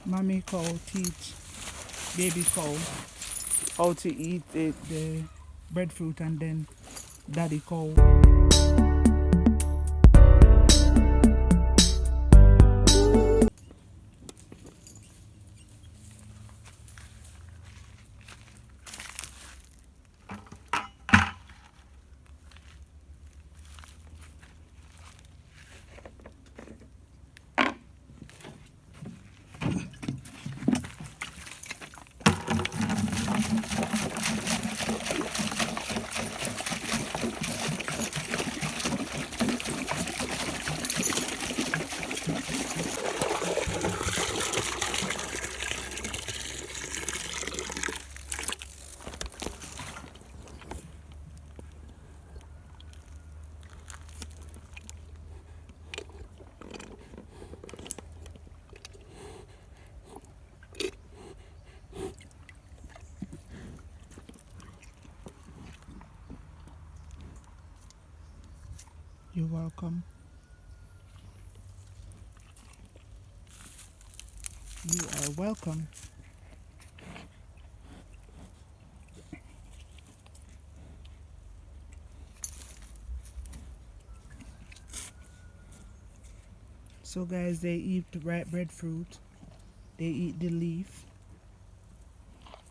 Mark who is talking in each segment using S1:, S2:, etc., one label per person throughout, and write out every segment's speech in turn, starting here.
S1: mommy cow teach baby cow how to eat the breadfruit, and then daddy cow. You're welcome. You are welcome. So guys, they eat the ripe breadfruit. They eat the leaf.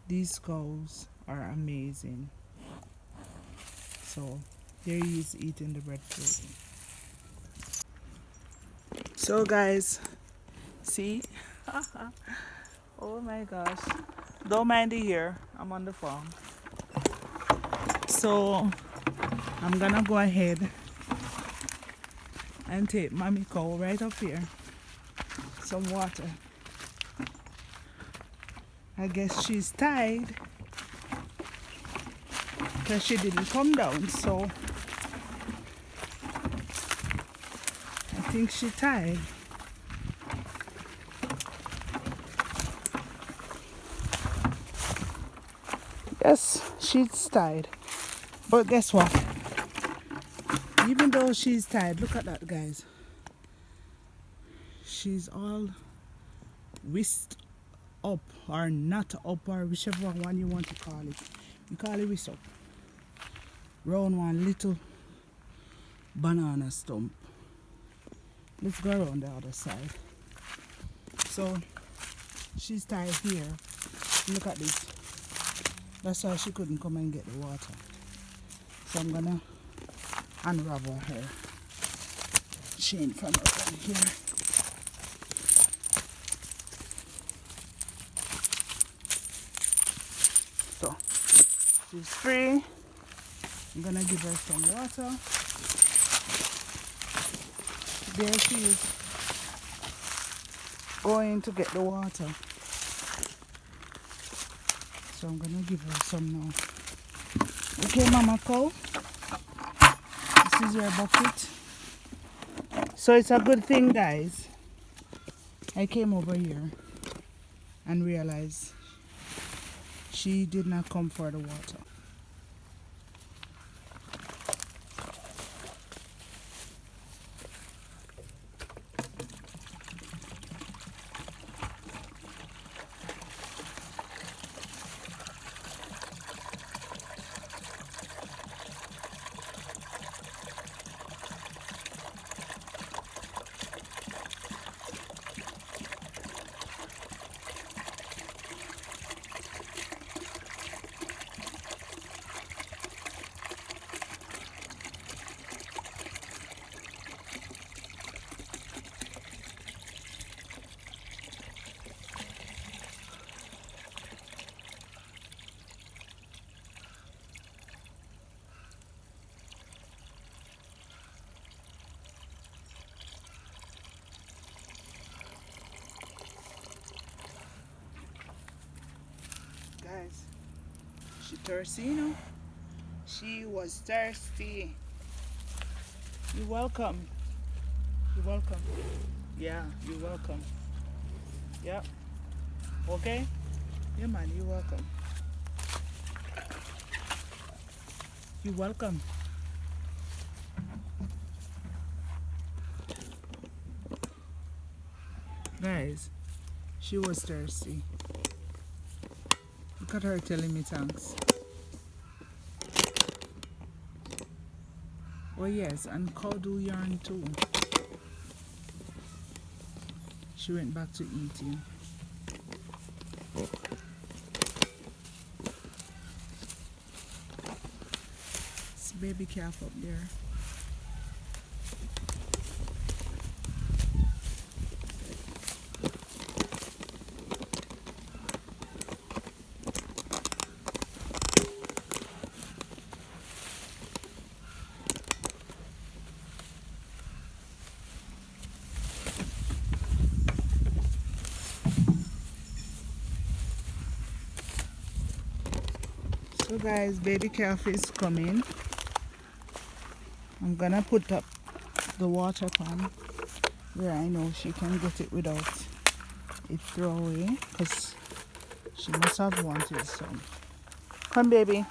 S1: These cows are amazing. So there he is eating the breadfruit. So guys, see? Oh my gosh. Don't mind the hair. I'm on the farm. So I'm gonna go ahead and take mommy cow right up here. Some water. I guess she's tired because she didn't come down, so I think she's tired. Yes, she's tired. But guess what? Even though she's tired, look at that, guys. She's all whisked up, or not up, or whichever one you want to call it. We call it whisk up. Round one little banana stump. Let's go around the other side. So she's tied here. Look at this. That's why she couldn't come and get the water. So I'm gonna unravel her chain from over here. So she's free. I'm gonna give her some water. There she is, going to get the water. So I'm gonna give her some now. Okay, mama cow, this is your bucket. So it's a good thing, guys, I came over here and realized she did not come for the water. Guys, she thirsty, you know? She was thirsty. You're welcome. You're welcome. Yeah, you're welcome. Yep. Okay? Yeah, man, you're welcome. You're welcome. Guys, She was thirsty. Look at her telling me thanks. Oh yes, and cow do yarn too. She went back to eating. It's baby calf up there. So guys, baby calf is coming. I'm gonna put up the water pan where I know she can get it without it throw away, because she must have wanted some. Come baby.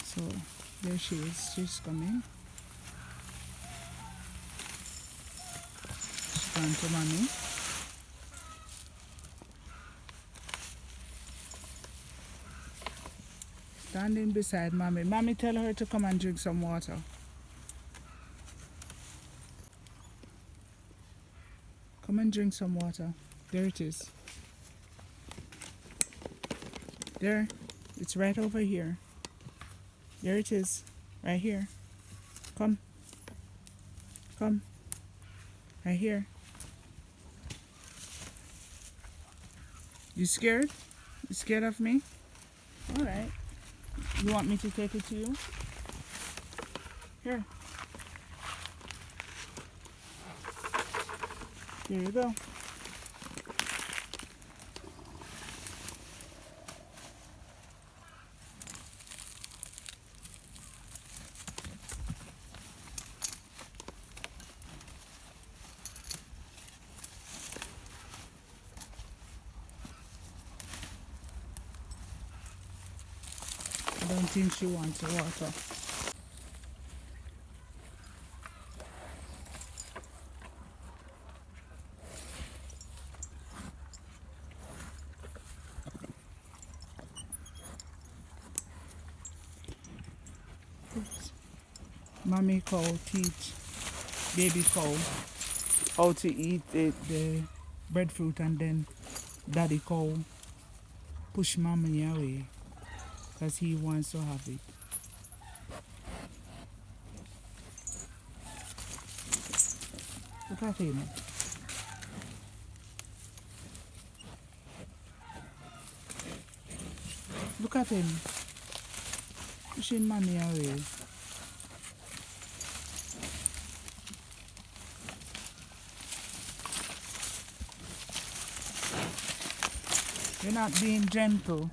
S1: So there she is, she's coming. She's gone to mommy. Standing beside mommy. Mommy, tell her to come and drink some water. Come and drink some water. There it is. There. It's right over here. There it is. Right here. Come. Come. Right here. You scared? You scared of me? Alright. You want me to take it to you? Here. Here you go. I don't think she wants the water. Oops. Mommy cow teach baby cow how to eat the breadfruit, and then daddy cow push mommy away because he wants to have it. Look at him. Look at him. Pushing mommy away. You're not being gentle.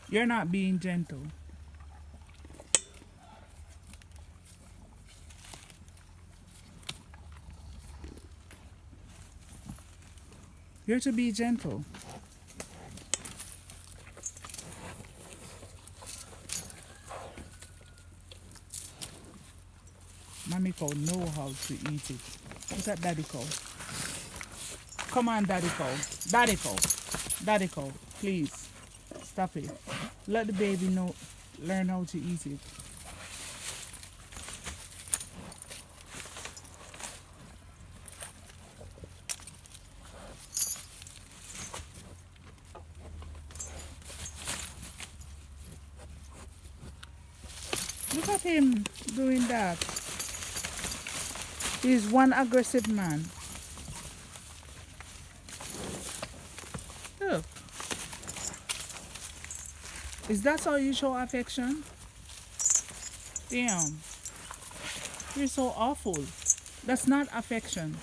S1: You're not being gentle. You're to be gentle. Mommy cow know how to eat it. Look at daddy cow. Come on, daddy cow. Daddy cow. Daddy cow. Please. Stop it. Let the baby learn how to eat it. Look at him doing that. He's one aggressive man. Look. Is that how you show affection? Damn. You're so awful. That's not affection.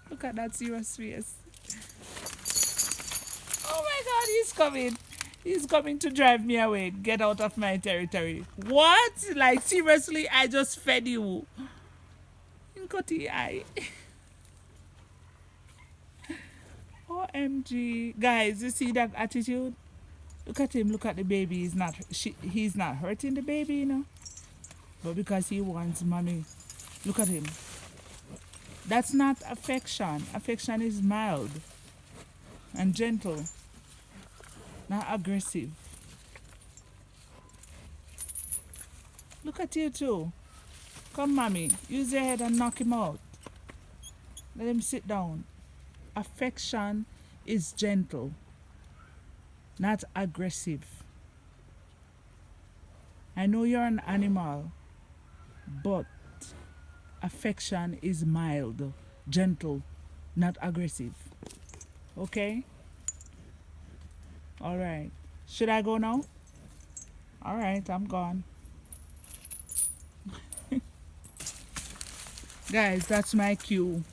S1: Look at that serious face. Oh my God, he's coming. He's coming to drive me away. Get out of my territory. What? Like, seriously, I just fed you. Nkoti eye. OMG. Guys, you see that attitude? Look at him. Look at the baby. He's not hurting the baby, you know? But because he wants mommy, look at him. That's not affection. Affection is mild and gentle, not aggressive. Look at you too. Come, mommy, use your head and knock him out. Let him sit down. Affection is gentle, not aggressive. I know you're an animal, but affection is mild, gentle, not aggressive. Okay? All right. Should I go now? All right, I'm gone. Guys, that's my cue.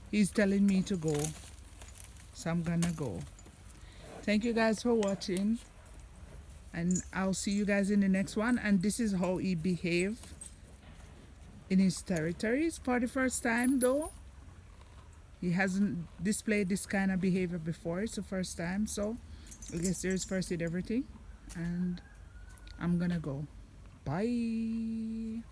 S1: He's telling me to go. So I'm gonna go. Thank you guys for watching. And I'll see you guys in the next one. And this is how he behaved in his territories for the first time though. He hasn't displayed this kind of behavior before. It's the first time. So I guess there's first aid everything. And I'm gonna go. Bye.